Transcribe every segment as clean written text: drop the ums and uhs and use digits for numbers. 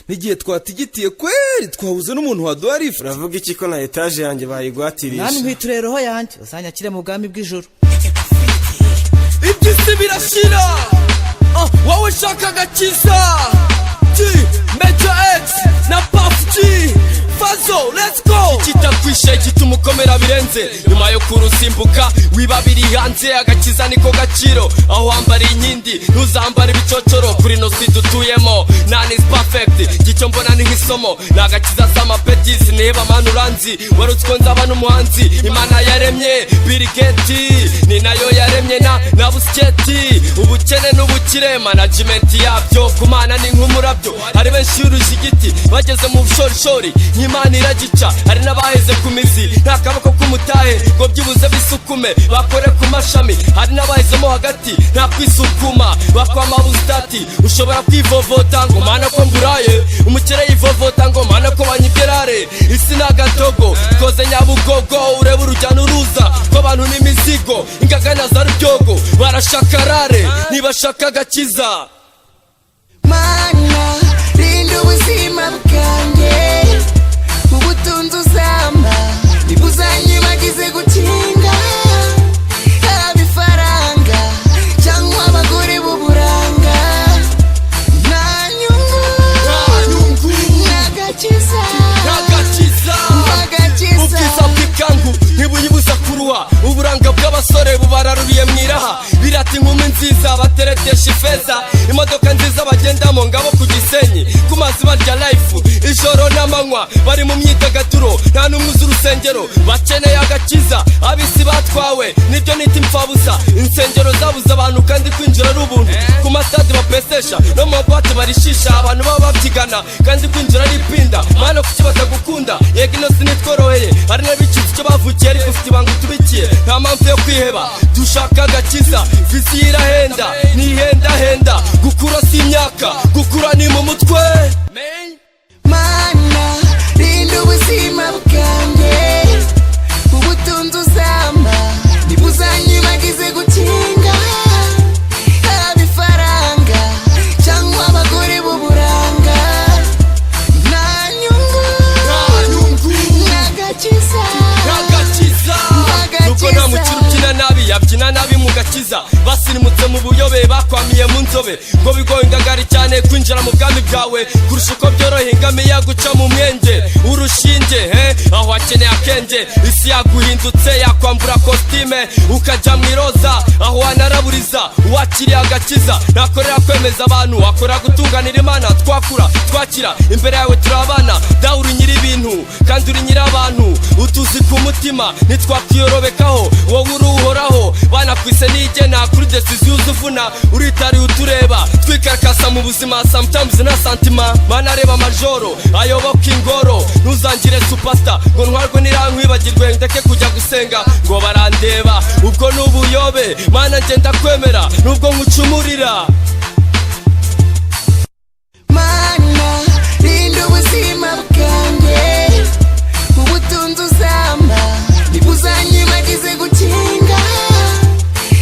n'igihe twatigitiye kweri twahuze n'umuntu waduha lift. Uravuga iki ko na etage yanjye bayigwatirisha? Nani nkwiture roho yanjye uzanyakire mu bwami bw'ijuru. Iby'isi birashira, wowe ushaka agakiza. Major X na Puff G Fazo, let's go. Kitakwishe gituma ukomera birenze, nyuma yo kurusimbuka wibabiri hanze. Agakiza niko gaciro, aho wambara inkindi ntuzambara ibicocoro. Kuri no si dutuyemo none is perfect, gicyo mbona ni nk'isomo. Nagakiza z'amapeti siniheba manu uranzi, warutsiko nzaba n'umuhanzi. Imana yaremye Bill Gates ni nayo yaremye na busketi. Ubukene n'ubukire management yabyo kumana ni nk'umurabyo. Hari benshi y'uruji igiti bageze mu bushorishori, nk'Imana iragica. Hari n'abaheze ku mizi nta kaboko k'umutahe ngo byibuze bisukume bakore ku mashami. Hari n'abahezemo hagati nta kwisukuma bakwama bustati. Ushobora kwivovota ngo mana ko mburaye, umukire yivovota ngo mana ko banyigerare. Isi n'agatogo koze Nyabugogo, ureba urujya n'uruza rw'abantu n'imizigo. Ingagana za Rubyogo barashakarare ntibashaka agakiza. Mana rinda ubuzima bwanjye, ubutunzi uzampa ntibuzanyibagize gukinga. Haba ifaranga cyangwa abagore b'uburanga, nta nyungu n'agakiza. Ubwiza bw'ikangu ntibuyibuza kuruha, uburanga bw'abasore bubararuriye mwiraha. Birata inkumi nziza bateretesha ifeza, imodoka nziza bagendamo ngabo ku Gisenyi. Ku mazi barya life ijoro n'amanywa, bari mu myidagaduro nta n'umwe uzi urusengero. Bakeneye agakiza, abisi batwawe nibyo nita impfabusa. Insengero zabuze abantu kandi kwinjira ari ubuntu. Ku masitade bapesesha no mu mabwate barishisha, abantu baba babyigana kandi kwinjira ari ipinda. Mana kuki batagukunda? Yego ino sinitworoheye, hari n'abicitse icyo bavukiye ariko ufite ibanga utubikiye. Nta mpamvu yo kwiheba, dushaka agakiza. Visi irahenda nihendahenda, gukura si imyaka, gukura ni mu mutwe. Mana rinda ubuzima bwanjye, ubutunzi uzampa ntibuzanyibagize gukinga. Haba ifaranga cyangwa abagore b'uburanga, nta nyungu n'agakiza. Nubwo nta mukiri ubyina nabi yabyina nabi mu gakiza. Basirimutse mu buyobe bakwamiye mu nzobe, ngo bigoye ingagari cyane kwinjira mu bwami bwawe kurusha uko byoroheye ingamiya guca mu mwenge urushinge. Aho hakeneye akenge, isi yaguhindutse yakwambura kositime ukajya mu iroza. Aho wanaraburiza uwakiriye agakiza, nakorera kwemeza abantu, akorera gutunganira Imana. Twakura twakira imbere yawe turabana, dawe uri nyiri ibintu kandi uri nyiri abantu. Utuzi ku mutima ntitwakwiyorobekaho, wowe uri uhoraho. Bana kwise nigena kuri decision uzuvuna, uritariye utureba twikarkasa mu buzima sometimes na santima. Mana areba majoro ayoboka ingoro, ntuzangire superstar ngo ntwarwe nirankwibagirwe ndeke kujya gusenga ngo barandeba. Ubwo n'ubuyobe Mana ngenda kwemera nubwo nkucumurira. Mana rinda ubuzima bwanjye, ubutunzi uzampa ntibuzanyibagize gukinga.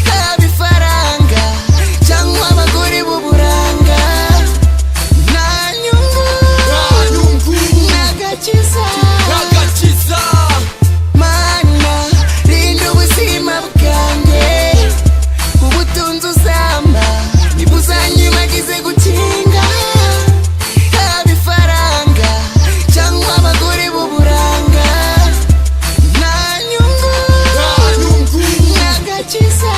Haba ifaranga cyangwa abagore b'uburanga, nta nyungu n'agakiza. Mana rinda ubuzima bwanjye, ubutunzi uzampa ntibuzanyibagize gukinga. Haba ifaranga cyangwa abagore b'uburanga, nta nyungu n'agakiza.